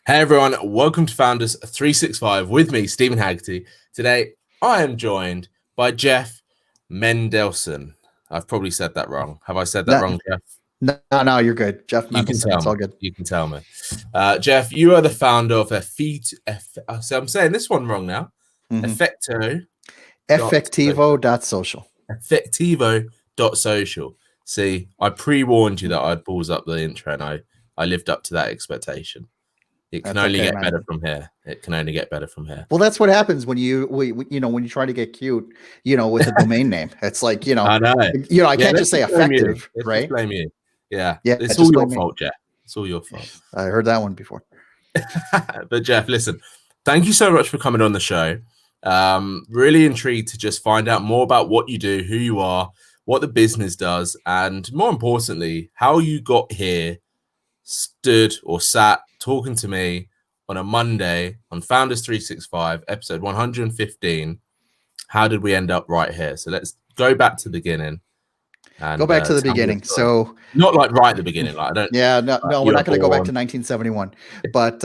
Hey everyone, welcome to Founders 365 with me, Steven Haggerty. Today, I am joined by Jeff Mendelson. I've probably said that wrong. Have I said that wrong, Jeff? No, you're good. Jeff Mendelson, it's all good. You can tell me. Jeff, you are the founder of so I'm saying this one wrong now. Effectivo.Social. Effectivo.Social. See, I pre-warned you that I'd balls up the intro, and I lived up to that expectation. It can only get better from here. It can only get better from here. Well, that's what happens when you try to get cute, with a domain name. It's like, I know. I can't just say effective, right? Just blame you. Yeah. It's all your fault, Jeff. It's all your fault. I heard that one before. But Jeff, listen, thank you so much for coming on the show. Really intrigued to just find out more about what you do, who you are, what the business does, and more importantly, how you got here, stood or sat talking to me on a Monday on Founders 365, episode 115. How did we end up right here? So let's go back to the beginning. And go back to the beginning. So not like right at the beginning. Like I don't. Yeah, no, we're not going to go back to 1971. But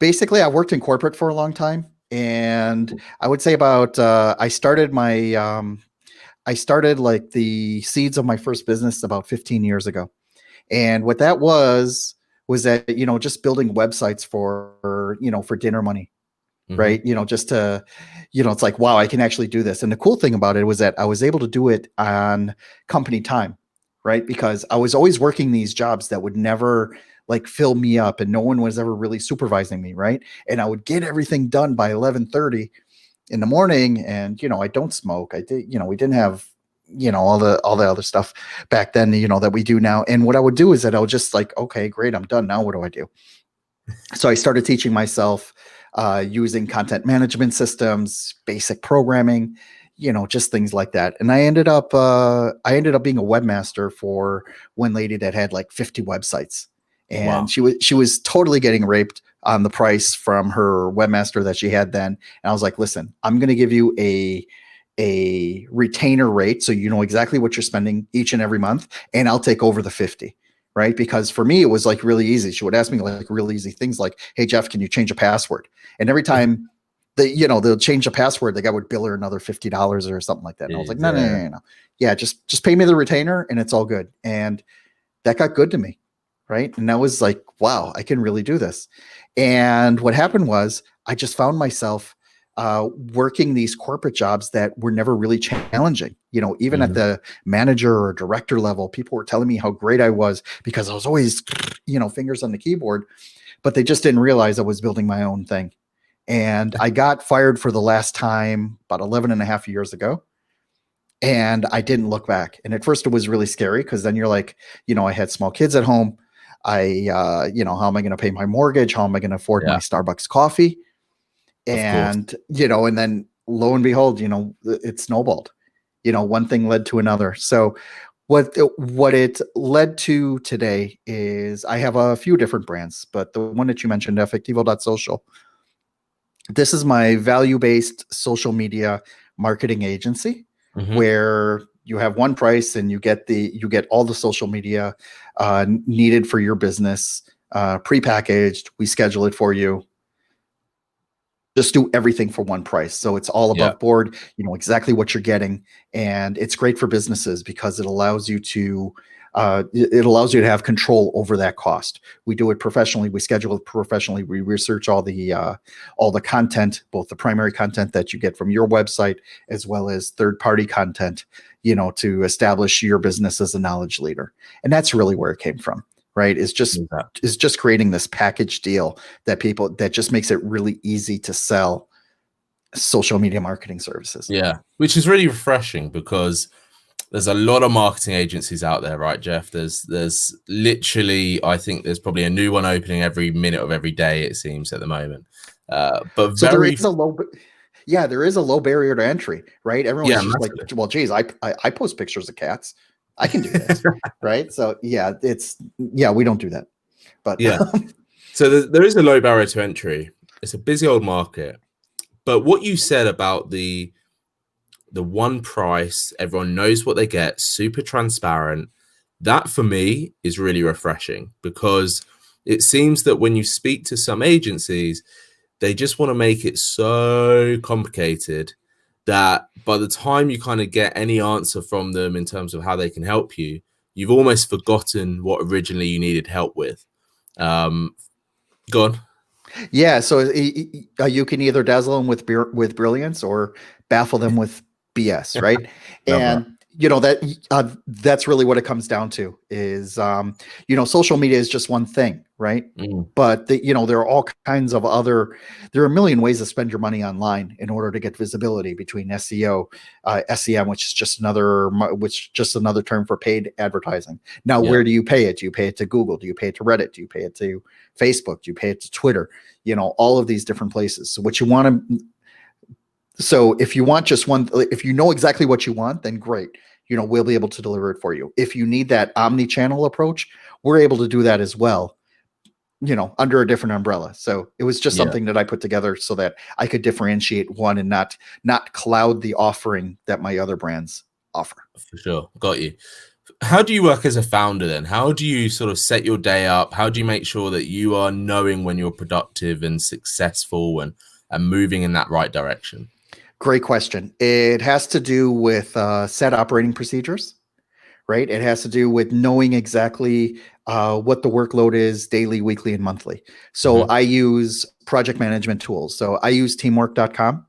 basically, I worked in corporate for a long time, and I would say about I started like the seeds of my first business about 15 years ago. And what that was that, just building websites for dinner money, right? Just to, it's like, wow, I can actually do this. And the cool thing about it was that I was able to do it on company time, right? Because I was always working these jobs that would never like fill me up, and no one was ever really supervising me, right? And I would get everything done by 11:30 in the morning. And, I don't smoke. We didn't have, all the other stuff back then, that we do now. And what I would do is that I would just like, okay, great, I'm done. Now what do I do? So I started teaching myself using content management systems, basic programming, just things like that. And I ended up being a webmaster for one lady that had like 50 websites. And wow. she was totally getting raped on the price from her webmaster that she had then. And I was like, listen, I'm going to give you a retainer rate, so you know exactly what you're spending each and every month, and I'll take over the 50, right? Because for me, it was like really easy. She would ask me like really easy things like, hey, Jeff, can you change a password? And every time they'll change a password, the guy would bill her another $50 or something like that. And I was like, no. Yeah, just pay me the retainer and it's all good. And that got good to me, right? And that was like, wow, I can really do this. And what happened was I just found myself working these corporate jobs that were never really challenging. Even at the manager or director level, people were telling me how great I was because I was always, fingers on the keyboard, but they just didn't realize I was building my own thing. And I got fired for the last time about 11 and a half years ago. And I didn't look back. And at first it was really scary because then you're like, I had small kids at home. How am I going to pay my mortgage? How am I going to afford my Starbucks coffee? And, and then lo and behold, it snowballed, one thing led to another. So what it led to today is I have a few different brands, but the one that you mentioned, Effectivo.Social, this is my value-based social media marketing agency where you have one price and you get all the social media needed for your business, prepackaged. We schedule it for you. Just do everything for one price. So it's all above board, exactly what you're getting. And it's great for businesses because it allows you to have control over that cost. We do it professionally. We schedule it professionally. We research all the content, both the primary content that you get from your website, as well as third-party content, to establish your business as a knowledge leader. And that's really where it came from. Right. Is just creating this package deal that just makes it really easy to sell social media marketing services. Yeah. Which is really refreshing because there's a lot of marketing agencies out there, right, Jeff? There's literally, I think there's probably a new one opening every minute of every day, it seems at the moment. But so there is a low barrier to entry, right? Everyone's just like, well, geez, I post pictures of cats. I can do this, right? So we don't do that, but so there is a low barrier to entry. It's a busy old market, but what you said about the one price, everyone knows what they get, super transparent. That for me is really refreshing because it seems that when you speak to some agencies, they just want to make it so complicated that by the time you kind of get any answer from them in terms of how they can help you, you've almost forgotten what originally you needed help with. Go on. Yeah, so you can either dazzle them with brilliance or baffle them with BS, right? And that's really what it comes down to is social media is just one thing, right? But there are all kinds of there are a million ways to spend your money online in order to get visibility, between SEO, SEM, which is just another term for paid advertising. Now, where do you pay it? Do you pay it to Google? Do you pay it to Reddit? Do you pay it to Facebook? Do you pay it to Twitter? All of these different places. So what you want to, so if you want just one, if you know exactly what you want, then great. We'll be able to deliver it for you. If you need that omni-channel approach, we're able to do that as well, under a different umbrella. So it was just something that I put together so that I could differentiate one and not cloud the offering that my other brands offer. For sure. Got you. How do you work as a founder then? How do you sort of set your day up? How do you make sure that you are knowing when you're productive and successful and moving in that right direction? Great question. It has to do with set operating procedures, right? It has to do with knowing exactly what the workload is daily, weekly, and monthly. So I use project management tools. So I use teamwork.com,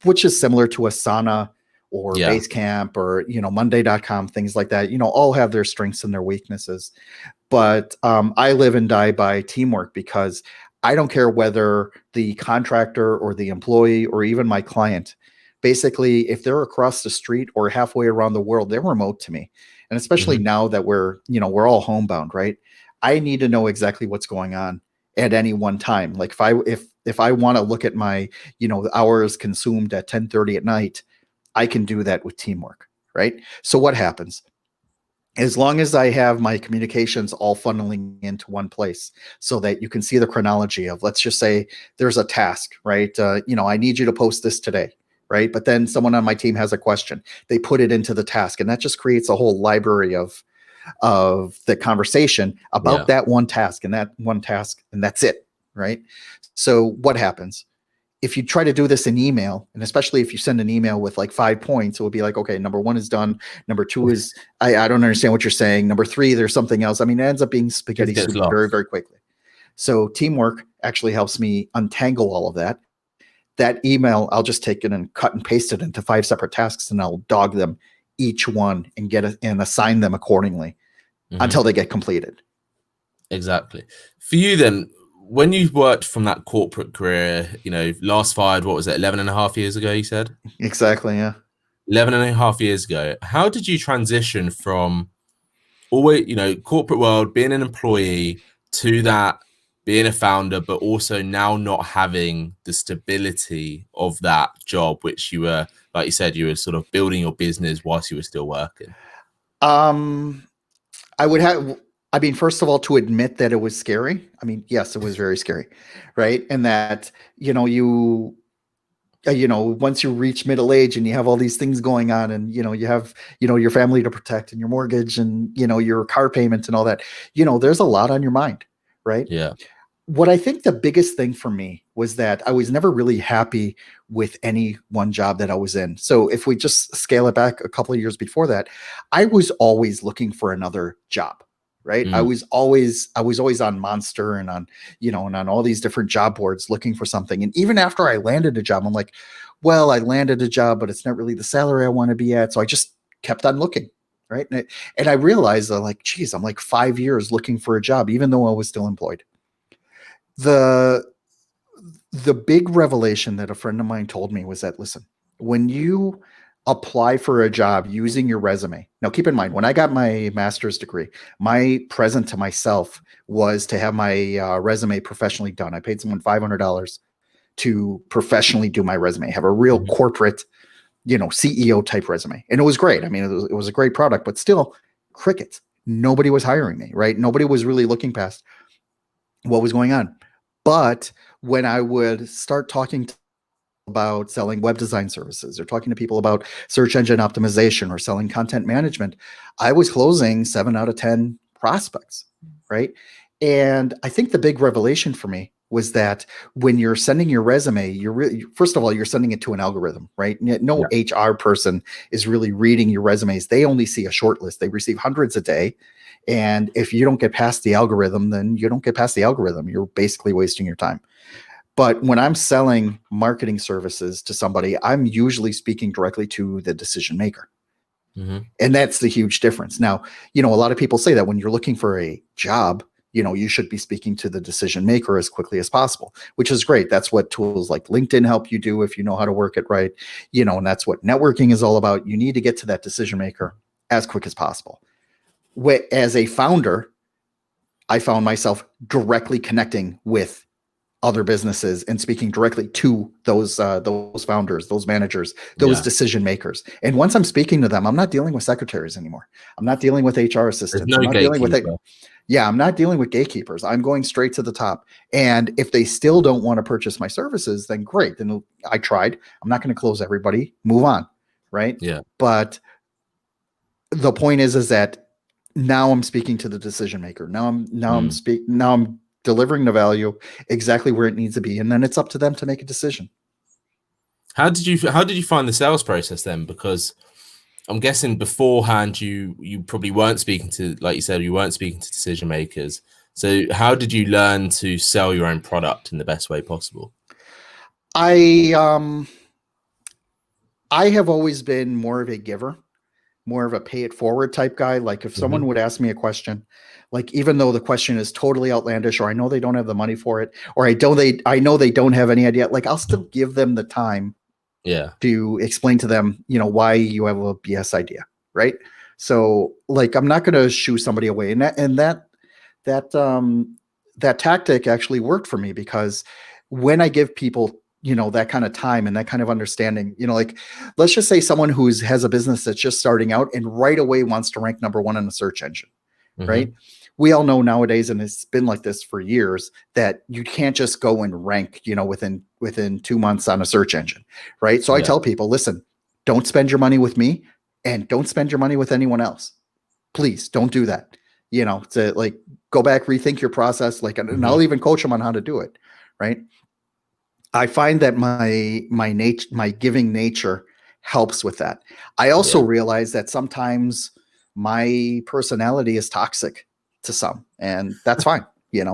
which is similar to Asana or Basecamp or, Monday.com, things like that, all have their strengths and their weaknesses. But I live and die by teamwork, because I don't care whether the contractor or the employee or even my client, basically, if they're across the street or halfway around the world, they're remote to me. And especially now that we're all homebound, right? I need to know exactly what's going on at any one time. Like if I want to look at my, the hours consumed at 10:30 at night, I can do that with teamwork, right? So what happens? As long as I have my communications all funneling into one place so that you can see the chronology of, let's just say there's a task, right? I need you to post this today, right? But then someone on my team has a question. They put it into the task, and that just creates a whole library of the conversation about that one task, and that's it, right? So what happens? If you try to do this in email, and especially if you send an email with like 5 points, it will be like, okay, number 1 is done. Number 2 is, I don't understand what you're saying. Number 3, there's something else. I mean, it ends up being spaghetti soup very, very quickly. So teamwork actually helps me untangle all of that. That email, I'll just take it and cut and paste it into 5 separate tasks, and I'll dog them each one and and assign them accordingly until they get completed. Exactly. For you then, when you worked from that corporate career, last fired, what was it, 11 and a half years ago, you said? Exactly, yeah. 11 and a half years ago. How did you transition from always, corporate world, being an employee, to that being a founder, but also now not having the stability of that job, which you were, like you said, you were sort of building your business whilst you were still working? First of all, to admit that it was scary. I mean, yes, it was very scary, right? And that, once you reach middle age and you have all these things going on, and, you have, your family to protect and your mortgage and, your car payment and all that, there's a lot on your mind, right? Yeah. What I think the biggest thing for me was that I was never really happy with any one job that I was in. So if we just scale it back a couple of years before that, I was always looking for another job, right? I was always on Monster and on, and on all these different job boards looking for something. And even after I landed a job, I'm like, well, I landed a job, but it's not really the salary I want to be at. So I just kept on looking. Right. And I realized that, like, geez, I'm like 5 years looking for a job, even though I was still employed. The big revelation that a friend of mine told me was that, listen, when you apply for a job using your resume. Now, keep in mind, when I got my master's degree, my present to myself was to have my resume professionally done. I paid someone $500 to professionally do my resume, have a real corporate, CEO type resume. And it was great. I mean, it was a great product, but still crickets. Nobody was hiring me, right? Nobody was really looking past what was going on. But when I would start talking about selling web design services or talking to people about search engine optimization or selling content management, I was closing 7 out of 10 prospects, right? And I think the big revelation for me was that when you're sending your resume, first of all, you're sending it to an algorithm, right? No HR person is really reading your resumes. They only see a short list. They receive hundreds a day. And if you don't get past the algorithm, then you don't get past the algorithm. You're basically wasting your time. But when I'm selling marketing services to somebody, I'm usually speaking directly to the decision maker. And that's the huge difference. Now, a lot of people say that when you're looking for a job, you should be speaking to the decision maker as quickly as possible, which is great. That's what tools like LinkedIn help you do if you know how to work it right. And that's what networking is all about. You need to get to that decision maker as quick as possible. As a founder, I found myself directly connecting with other businesses and speaking directly to those founders, those managers, those decision makers. And once I'm speaking to them, I'm not dealing with secretaries anymore. I'm not dealing with HR assistants. No, I'm not dealing with I'm not dealing with gatekeepers. I'm going straight to the top. And if they still don't want to purchase my services, then great. Then I tried. I'm not going to close everybody. Move on. Right. Yeah. But the point is that now I'm speaking to the decision maker. Now I'm delivering the value exactly where it needs to be, and then it's up to them to make a decision. How did you find the sales process then? Because I'm guessing beforehand you probably weren't speaking to, like you said, you weren't speaking to decision makers. So how did you learn to sell your own product in the best way possible? I have always been more of a giver, more of a pay it forward type guy. Like if someone would ask me a question, like even though the question is totally outlandish, or I know they don't have the money for it, or I know they don't have any idea, like I'll still give them the time to explain to them, why you have a BS idea. Right. So like, I'm not going to shoo somebody away. And that tactic actually worked for me, because when I give people, that kind of time and that kind of understanding, like let's just say someone who has a business that's just starting out and right away wants to rank number one in the search engine, right? We all know nowadays, and it's been like this for years, that you can't just go and rank, within 2 months on a search engine, right? So I tell people, listen, don't spend your money with me and don't spend your money with anyone else. Please don't do that. To like go back, rethink your process, like, and I'll even coach them on how to do it, right? I find that my giving nature helps with that. I also realize that sometimes my personality is toxic to some, and that's fine. Good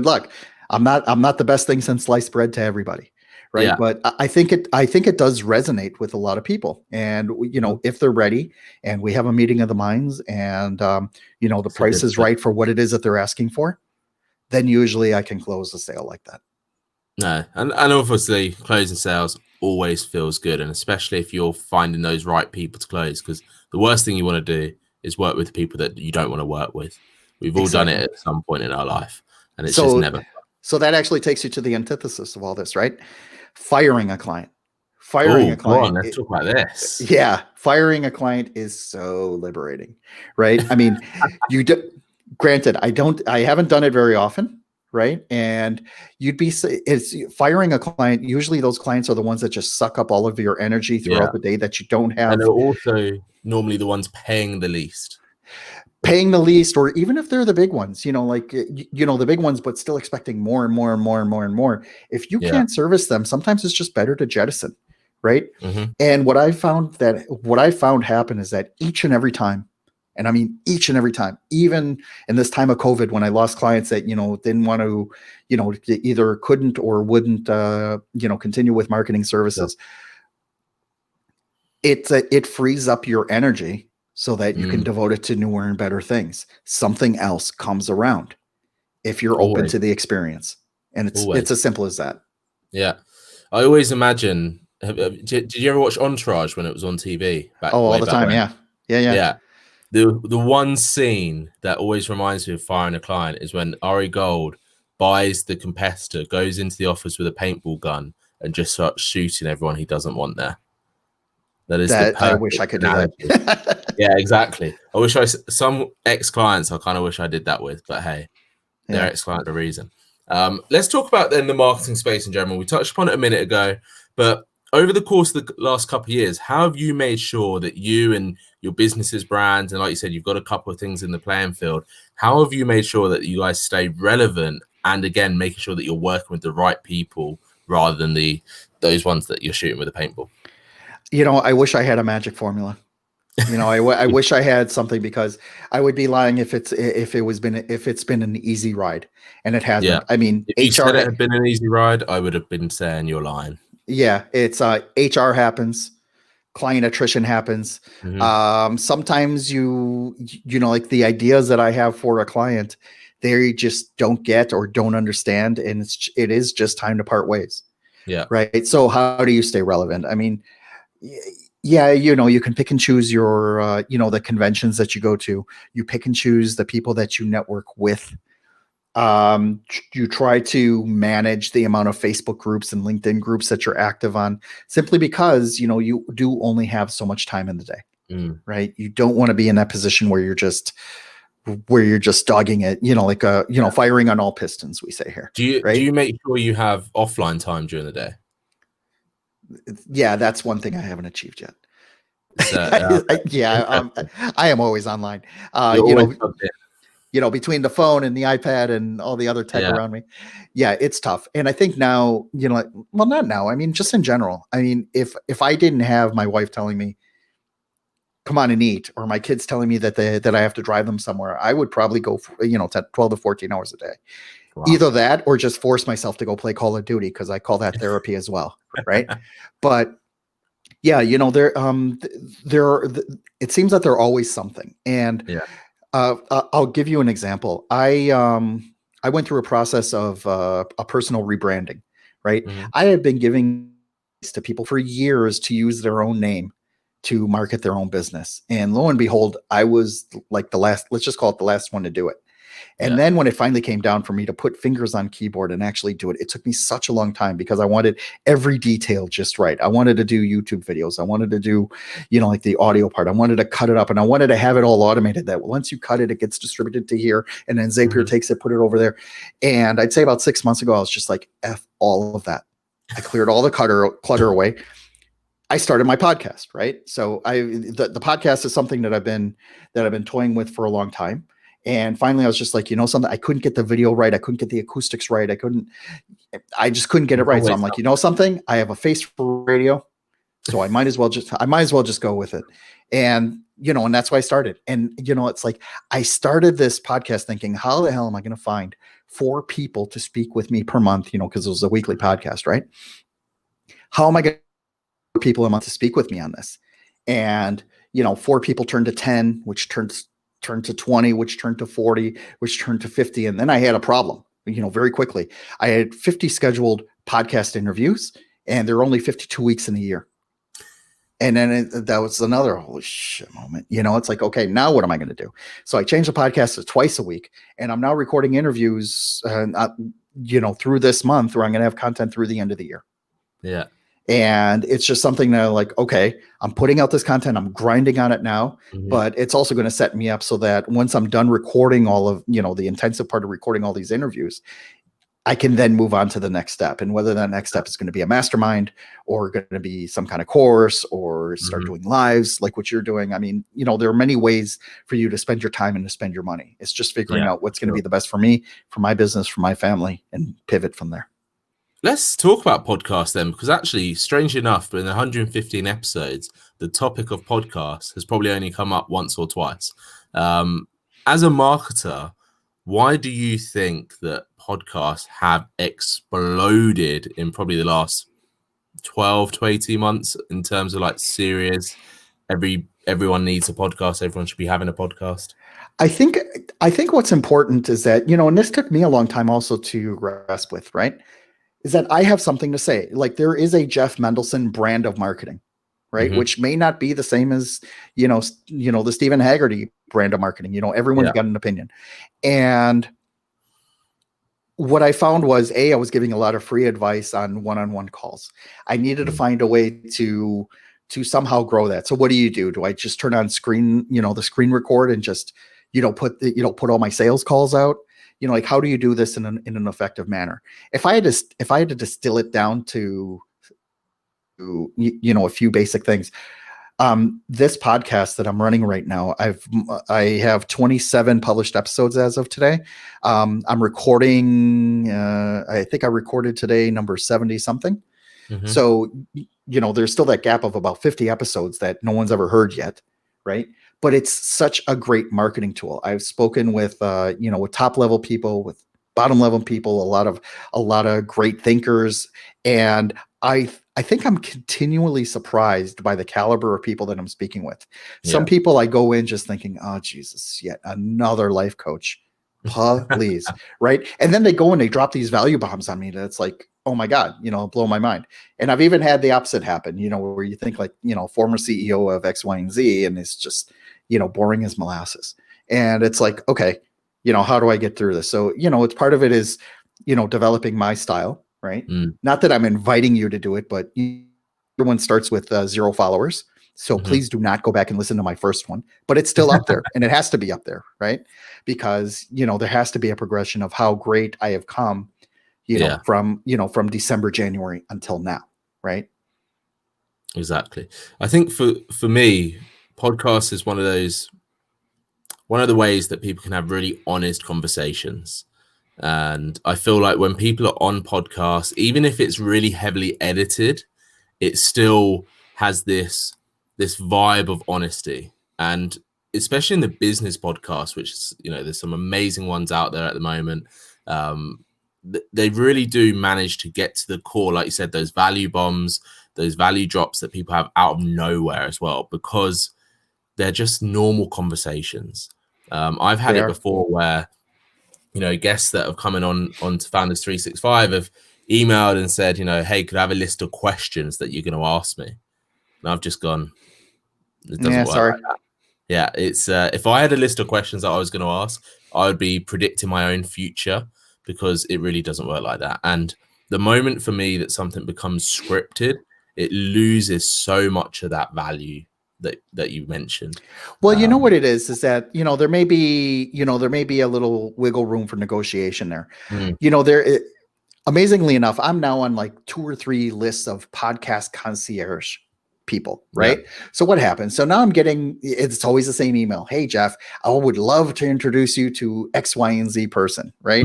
luck. I'm not the best thing since sliced bread to everybody, right? Yeah. But I think it does resonate with a lot of people, and if they're ready, and we have a meeting of the minds, and the price is right for what it is that they're asking for, then usually I can close the sale like that. No, and obviously closing sales always feels good, and especially if you're finding those right people to close, because the worst thing you want to do is work with people that you don't want to work with. We've all done it at some point in our life, and it's just never. So that actually takes you to the antithesis of all this, right? Firing a client. Firing a client. Let's talk about this. Yeah, firing a client is so liberating, right? I mean, granted, I haven't done it very often. Right. And it's firing a client. Usually those clients are the ones that just suck up all of your energy throughout the day that you don't have. And they're also normally the ones paying the least. Or even if they're the big ones, the big ones, but still expecting more and more and more and more and more. If you can't service them, sometimes it's just better to jettison. Right. And what I found happen is that each and every time, and I mean, each and every time, even in this time of COVID, when I lost clients that, didn't want to, either couldn't or wouldn't, continue with marketing services, it frees up your energy so that you can devote it to newer and better things. Something else comes around if you're open to the experience. And it's as simple as that. Yeah. I always imagine, did you ever watch Entourage when it was on TV? All the time. Yeah. The one scene that always reminds me of firing a client is when Ari Gold buys the competitor, goes into the office with a paintball gun, and just starts shooting everyone he doesn't want there. I wish I could do that. Yeah, exactly. I wish some ex-clients I kind of wish I did that with, but hey, they're ex-clients for a reason. Let's talk about then the marketing space in general. We touched upon it a minute ago, but over the course of the last couple of years, how have you made sure that you and your business's brands, and like you said, you've got a couple of things in the playing field, how have you made sure that you guys stay relevant, and again, making sure that you're working with the right people rather than those ones that you're shooting with a paintball? I wish I had a magic formula. I wish I had something, because I would be lying if it's been an easy ride, and it hasn't. Yeah. I mean, If you said it had been an easy ride, I would have been saying you're lying. Yeah, it's HR happens, client attrition happens. Sometimes like the ideas that I have for a client, they just don't get or don't understand, and it is just time to part ways. Yeah. Right. So how do you stay relevant? I mean, yeah, you can pick and choose your, the conventions that you go to. You pick and choose the people that you network with. You try to manage the amount of Facebook groups and LinkedIn groups that you're active on, simply because, you do only have so much time in the day, right? You don't want to be in that position where you're just dogging it, like firing on all pistons, we say here. Do you make sure you have offline time during the day? Yeah, that's one thing I haven't achieved yet. So, I am always online. Between the phone and the iPad and all the other tech around me. Yeah, it's tough. And I think now, well, not now. I mean, just in general. I mean, if I didn't have my wife telling me, come on and eat, or my kids telling me that I have to drive them somewhere, I would probably go for, 12 to 14 hours a day. Wow. Either that, or just force myself to go play Call of Duty, because I call that therapy as well. Right. But yeah, it seems that there's always something. And I'll give you an example. I went through a process of a personal rebranding, right? I had been giving to people for years to use their own name to market their own business. And lo and behold, I was like let's just call it the last one to do it. And then when it finally came down for me to put fingers on keyboard and actually do it, it took me such a long time, because I wanted every detail just right. I wanted to do YouTube videos. I wanted to do, like the audio part. I wanted to cut it up, and I wanted to have it all automated, that once you cut it, it gets distributed to here, and then Zapier takes it, put it over there. And I'd say about 6 months ago, I was just like, F all of that. I cleared all the clutter away. I started my podcast, right? So the podcast is something that I've been toying with for a long time. And finally, I was just like, something, I couldn't get the video right. I couldn't get the acoustics right. I just couldn't get it right. So I'm like, something, I have a face for radio, so I might as well just go with it. And, and that's why I started. And, it's like, I started this podcast thinking, how the hell am I going to find 4 people to speak with me per month? Because it was a weekly podcast, right? How am I going to get people a month to speak with me on this? And, 4 people turned to 10, which turned to 20, which turned to 40, which turned to 50. And then I had a problem, very quickly. I had 50 scheduled podcast interviews, and there are only 52 weeks in a year. And then that was another holy shit moment. It's like, okay, now what am I going to do? So I changed the podcast to twice a week, and I'm now recording interviews, through this month, where I'm going to have content through the end of the year. Yeah. And it's just something that, like, okay, I'm putting out this content, I'm grinding on it now, but it's also going to set me up so that once I'm done recording all of, the intensive part of recording all these interviews, I can then move on to the next step. And whether that next step is going to be a mastermind, or going to be some kind of course, or start doing lives like what you're doing. I mean, there are many ways for you to spend your time and to spend your money. It's just figuring out what's going to be the best for me, for my business, for my family, and pivot from there. Let's talk about podcasts then, because actually, strangely enough, in 115 episodes, the topic of podcasts has probably only come up once or twice. As a marketer, why do you think that podcasts have exploded in probably the last 12 to 18 months in terms of like serious, everyone needs a podcast, everyone should be having a podcast? I think what's important is that, and this took me a long time also to grasp with, right? Is that I have something to say. Like, there is a Jeff Mendelson brand of marketing, right? Which may not be the same as, the Steven Haggerty brand of marketing. Everyone's got an opinion. And what I found was, I was giving a lot of free advice on one-on-one calls. I needed to find a way to somehow grow that. So what do? Do I just turn on the screen record and just, put all my sales calls out? Like, how do you do this in an effective manner? If I had to distill it down to a few basic things. This podcast that I'm running right now, I have 27 published episodes as of today. I'm recording, I think I recorded today number 70 something. So, there's still that gap of about 50 episodes that no one's ever heard yet. Right. But it's such a great marketing tool. I've spoken with, with top level people, with bottom level people, a lot of great thinkers. And I think I'm continually surprised by the caliber of people that I'm speaking with. Some people I go in just thinking, oh, Jesus, yet another life coach. Please. Right. And then they go and they drop these value bombs on me. That's like, oh my God, blow my mind. And I've even had the opposite happen, where you think like, former CEO of X, Y, and Z, and it's just, boring as molasses. And it's like, okay, how do I get through this? So, it's part of it is, developing my style, right? Not that I'm inviting you to do it, but everyone starts with 0 followers. So please do not go back and listen to my first one, but it's still up there and it has to be up there, right? Because, there has to be a progression of how great I have come, from December, January until now, right? Exactly. I think for me, podcast is one of the ways that people can have really honest conversations. And I feel like when people are on podcasts, even if it's really heavily edited, it still has this vibe of honesty. And especially in the business podcast, which is, there's some amazing ones out there at the moment. They really do manage to get to the core, like you said, those value bombs, those value drops that people have out of nowhere as well, because they're just normal conversations. I've had it before where, guests that have come in on to Founders 365 have emailed and said, hey, could I have a list of questions that you're going to ask me? And I've just gone, it doesn't work like that. Yeah, it's if I had a list of questions that I was going to ask, I would be predicting my own future, because it really doesn't work like that. And the moment for me that something becomes scripted, it loses so much of that value that you mentioned. Well, you know what it is that, there may be a little wiggle room for negotiation there. Amazingly enough, I'm now on like 2 or 3 lists of podcast concierge people, right? So what happens? So now I'm getting, it's always the same email. Hey, Jeff, I would love to introduce you to X, Y, and Z person, right?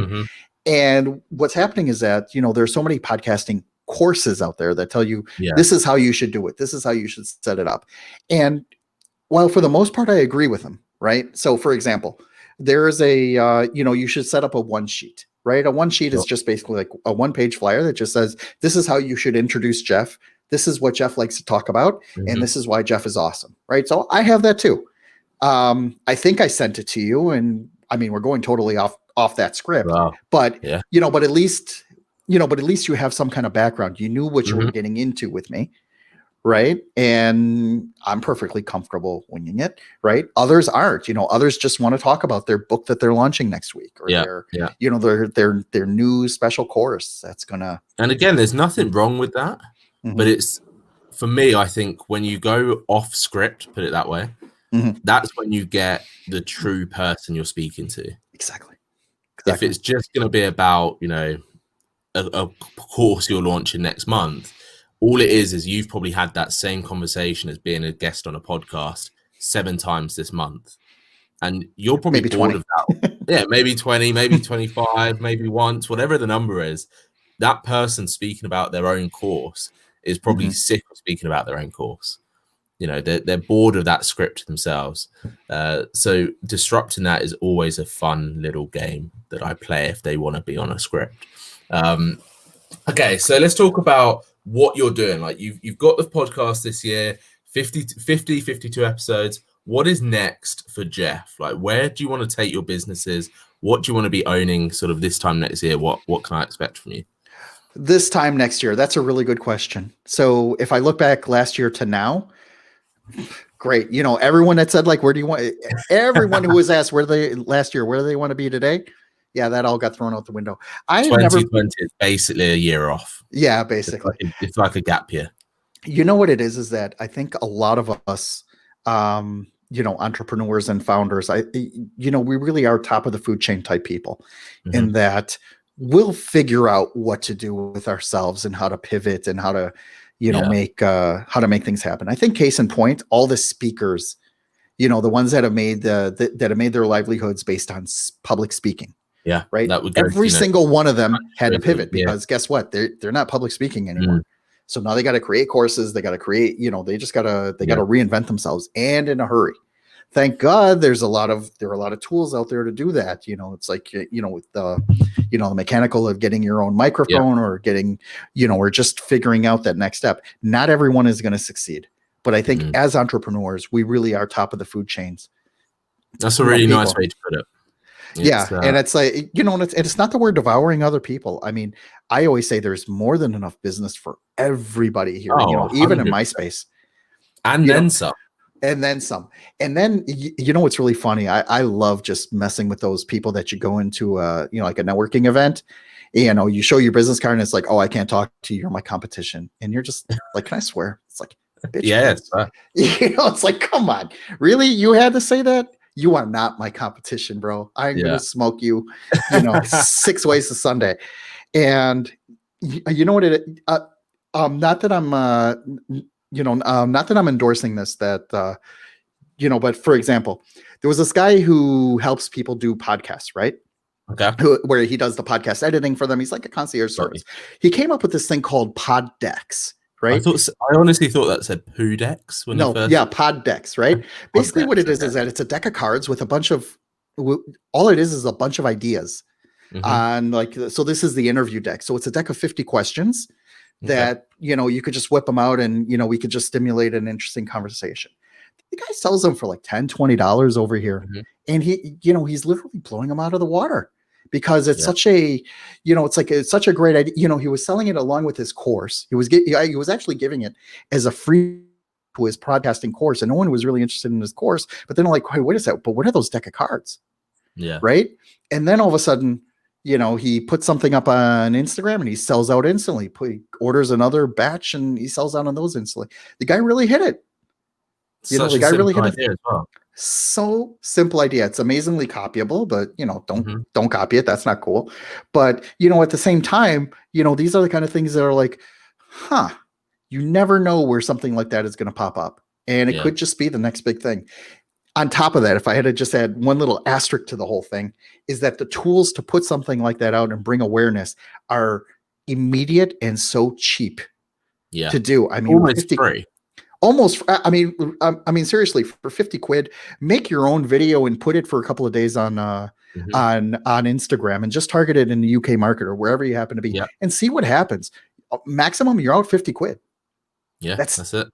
And what's happening is that, there's so many podcasting courses out there that tell you this is how you should do it. This is how you should set it up. And while for the most part, I agree with them, right? So for example, there's a, you should set up a one sheet, right? A one sheet is just basically like a 1-page flyer that just says, this is how you should introduce Jeff. This is what Jeff likes to talk about. And this is why Jeff is awesome, right? So I have that too. I think I sent it to you, and I mean, we're going totally off that script, but, but at least, you have some kind of background. You knew what you were getting into with me. Right. And I'm perfectly comfortable winging it. Right. Others aren't, others just want to talk about their book that they're launching next week, or their new special course that's gonna. And again, there's nothing wrong with that, but it's, for me, I think when you go off script, put it that way, that's when you get the true person you're speaking to. Exactly. If it's just going to be about, a course you're launching next month, all it is you've probably had that same conversation as being a guest on a podcast 7 times this month. And you're probably maybe bored 20. of that. Yeah, maybe 20, maybe 25, maybe once, whatever the number is. That person speaking about their own course is probably sick of speaking about their own course. They're bored of that script themselves. So disrupting that is always a fun little game that I play if they want to be on a script. Okay, so let's talk about what you're doing. Like you've got the podcast this year, 52 episodes. What is next for Jeff? Like, where do you want to take your businesses? What do you want to be owning sort of this time next year? What can I expect from you? This time next year? That's a really good question. So if I look back last year to now, great. Everyone that said like, where do you want, everyone who was asked where do they want to be today? Yeah, that all got thrown out the window. 2020 is basically a year off. Yeah, basically. It's like a gap year. You know what it is that I think a lot of us, entrepreneurs and founders, we really are top of the food chain type people, in that we'll figure out what to do with ourselves and how to pivot and how to, make how to make things happen. I think case in point, all the speakers, the ones that have made that have made their livelihoods based on public speaking. Yeah, right. That would go, Every single one of them had to pivot because guess what? They're not public speaking anymore. So now they got to create courses. They got to create, they got to reinvent themselves, and in a hurry. Thank God there are a lot of tools out there to do that. It's like, with the mechanical of getting your own microphone or getting, or just figuring out that next step. Not everyone is going to succeed, but I think as entrepreneurs, we really are top of the food chains. That's a really nice way to put it. And it's like, it's not that we're devouring other people. I mean, I always say there's more than enough business for everybody here, even in my space. And then some. And then some. And then, what's really funny? I love just messing with those people that you go into, like a networking event. You show your business card and it's like, oh, I can't talk to you. You're my competition. And you're just like, can I swear? It's like, bitch. It's like, come on. Really? You had to say that? You are not my competition, bro. I'm going to smoke you, 6 ways to Sunday. And you know what not that I'm, not that I'm endorsing this, but for example, there was this guy who helps people do podcasts, right? Okay. Where he does the podcast editing for them. He's like a concierge service. He came up with this thing called pod decks. Right? I honestly thought that said poo decks. Pod decks, right? Basically, what it is that it's a deck of cards with a bunch of, all it is a bunch of ideas. And so this is the interview deck. So it's a deck of 50 questions that, you could just whip them out and, we could just stimulate an interesting conversation. The guy sells them for like $10, $20 over here. And he's literally blowing them out of the water. Because it's such a, it's such a great idea. He was selling it along with his course. He was actually giving it as a free to his podcasting course, and no one was really interested in his course. But then like, wait a second, but what are those deck of cards? Yeah. Right. And then all of a sudden, he puts something up on Instagram and he sells out instantly. He orders another batch and he sells out on those instantly. The guy really hit it. The guy really hit it. So simple idea. It's amazingly copyable, but don't copy it. That's not cool. But at the same time, these are the kind of things that are like, you never know where something like that is going to pop up, and it could just be the next big thing. On top of that, if I had to just add one little asterisk to the whole thing, is that the tools to put something like that out and bring awareness are immediate and so cheap to do. I mean, almost free. Almost, I mean, seriously, for 50 quid, make your own video and put it for a couple of days on Instagram and just target it in the UK market or wherever you happen to be and see what happens. Maximum, you're out 50 quid. Yeah, that's it.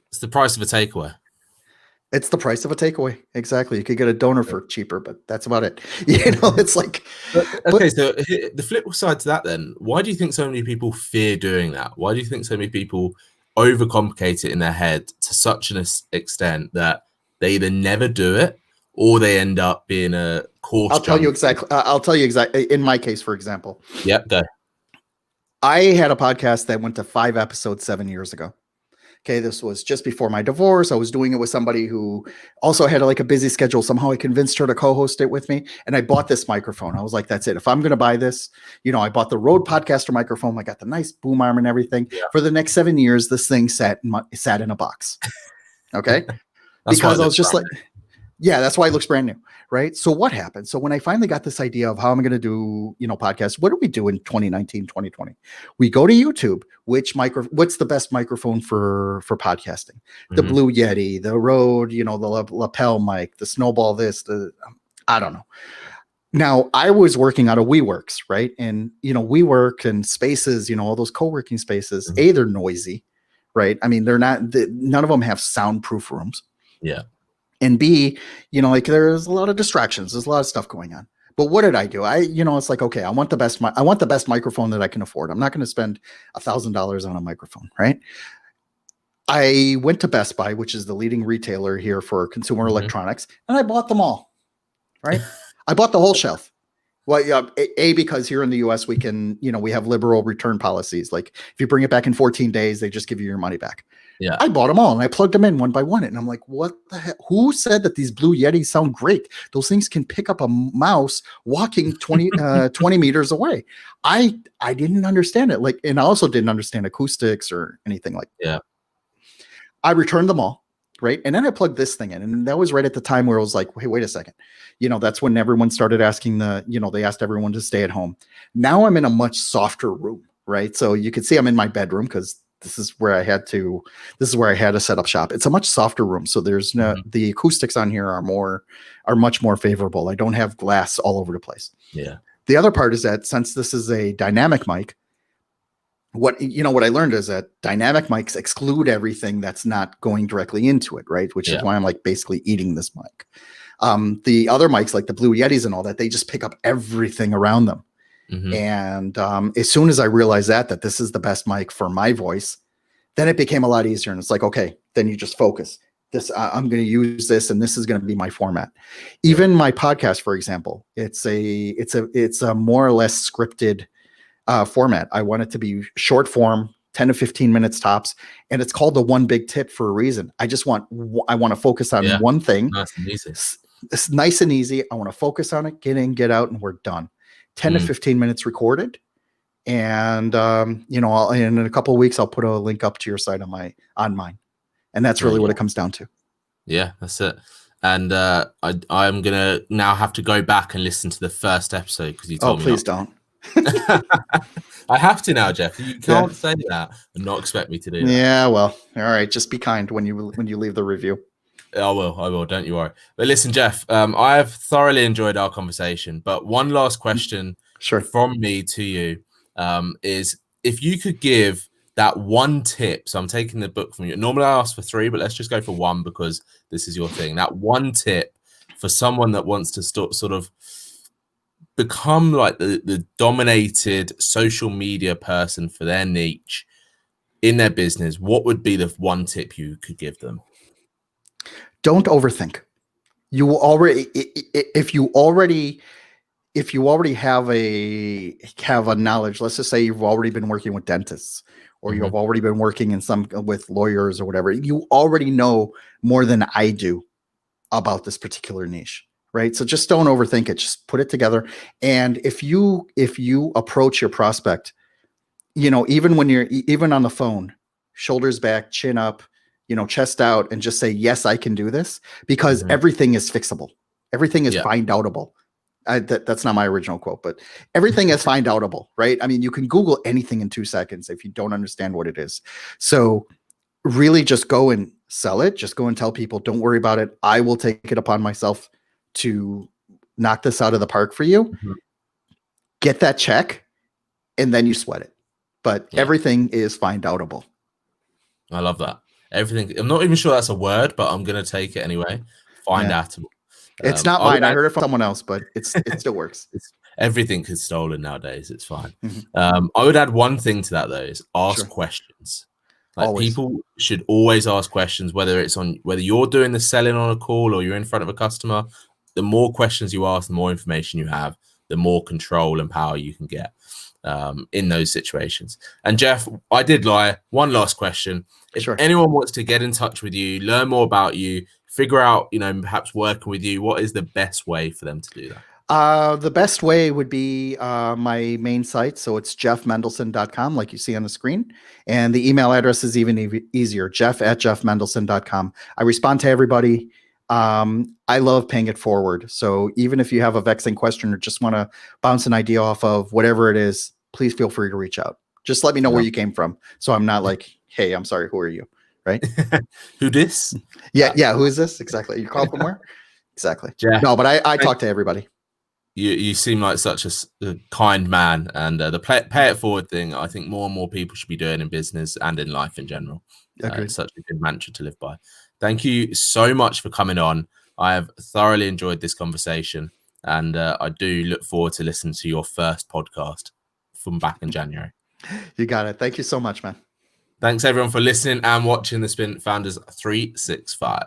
It's the price of a takeaway. It's the price of a takeaway. Exactly. You could get a donor for cheaper, but that's about it. It's like. So the flip side to that then, why do you think so many people fear doing that? Why do you think so many people overcomplicate it in their head to such an extent that they either never do it or they end up being a course? I'll tell you exactly. In my case, for example. Yep. Go. I had a podcast that went to 5 episodes 7 years ago. Okay, this was just before my divorce. I was doing it with somebody who also had like a busy schedule. Somehow I convinced her to co-host it with me. And I bought this microphone. I was like, that's it. If I'm going to buy this, I bought the Rode Podcaster microphone. I got the nice boom arm and everything. Yeah. For the next 7 years, this thing sat in a box. Okay. Because I was just like, that's why it looks brand new. Right. So what happened? So when I finally got this idea of how I'm going to do, podcasts, what do we do in 2019, 2020? We go to YouTube, what's the best microphone for podcasting? The Blue Yeti, the Rode, the lapel mic, the Snowball, I don't know. Now I was working out of WeWorks, right? And, WeWork and spaces, all those co-working spaces, A, they're noisy, right? I mean, none of them have soundproof rooms. Yeah. And B, there's a lot of distractions. There's a lot of stuff going on. But what did I do? It's like, okay, I want the best microphone that I can afford. I'm not going to spend $1,000 on a microphone, right? I went to Best Buy, which is the leading retailer here for consumer electronics, and I bought them all, right? I bought the whole shelf. Well, yeah, because here in the US, we can, we have liberal return policies. Like if you bring it back in 14 days, they just give you your money back. Yeah. I bought them all and I plugged them in one by one. And I'm like, what the heck? Who said that these Blue Yetis sound great? Those things can pick up a mouse walking 20 meters away. I didn't understand it. Like, and I also didn't understand acoustics or anything like that. Yeah. I returned them all. Right. And then I plugged this thing in. And that was right at the time where I was like, hey, wait a second. That's when everyone started asking they asked everyone to stay at home. Now I'm in a much softer room. Right. So you can see I'm in my bedroom because this is where I had to set up shop. It's a much softer room. So there's no, the acoustics on here are much more favorable. I don't have glass all over the place. Yeah. The other part is that since this is a dynamic mic, what I learned is that dynamic mics exclude everything that's not going directly into it, right? Which is why I'm like basically eating this mic. The other mics, like the Blue Yetis and all that, they just pick up everything around them. And as soon as I realized that this is the best mic for my voice, then it became a lot easier. And it's like, okay, then you just focus. This I'm going to use this, and this is going to be my format. Even my podcast, for example, it's a more or less scripted format. I want it to be short form, 10 to 15 minutes tops, and it's called the one big tip for a reason. I want to focus on one thing. Nice and easy. It's nice and easy. I want to focus on it, get in, get out, and we're done. 10 to 15 minutes recorded. And, in a couple of weeks, I'll put a link up to your site on mine. And that's really what it comes down to. Yeah, that's it. And I'm going to now have to go back and listen to the first episode because you told me. Oh, please don't. I have to now, Jeff. You can't say that and not expect me to do that. Yeah, well, all right. Just be kind when you leave the review. I will. Don't you worry. But listen, Jeff, I have thoroughly enjoyed our conversation. But one last question from me to you is if you could give that one tip. So I'm taking the book from you. Normally I ask for 3, but let's just go for 1 because this is your thing. That one tip for someone that wants to sort of become like the dominated social media person for their niche in their business, what would be the one tip you could give them? Don't overthink. You will already, if you already have a knowledge, let's just say you've already been working with dentists or you've already been working with lawyers or whatever, you already know more than I do about this particular niche, right? So just don't overthink it. Just put it together. And if you approach your prospect, even when you're even on the phone, shoulders back, chin up, chest out, and just say, yes, I can do this, because everything is fixable. Everything is find outable. That's not my original quote, but everything is find outable, right? I mean, you can Google anything in 2 seconds if you don't understand what it is. So really just go and sell it. Just go and tell people, don't worry about it. I will take it upon myself to knock this out of the park for you. Get that check, and then you sweat it. But everything is find outable. I love that. Everything. I'm not even sure that's a word, but I'm going to take it anyway. Find outable. It's not mine. I heard it from someone else, but it still works. Everything is stolen nowadays. It's fine. I would add one thing to that though: is ask questions. Like people should always ask questions, whether you're doing the selling on a call or you're in front of a customer. The more questions you ask, the more information you have, the more control and power you can get in those situations. And Jeff, I did lie. One last question: if anyone wants to get in touch with you, learn more about you, figure out, perhaps working with you, what is the best way for them to do that? The best way would be my main site. So it's jeffmendelson.com, like you see on the screen. And the email address is even easier, jeff@jeffmendelson.com. I respond to everybody. I love paying it forward. So even if you have a vexing question or just want to bounce an idea off of whatever it is, please feel free to reach out. Just let me know where you came from. So I'm not like, hey, I'm sorry, who are you? Right? Who this? Yeah. Who is this? Exactly. You call from where? Exactly. No, but I talk to everybody. You seem like such a kind man, and the pay it forward thing, I think more and more people should be doing in business and in life in general. It's such a good mantra to live by. Thank you so much for coming on. I have thoroughly enjoyed this conversation, and I do look forward to listening to your first podcast from back in January. You got it. Thank you so much, man. Thanks everyone for listening and watching the Spin Founders 365.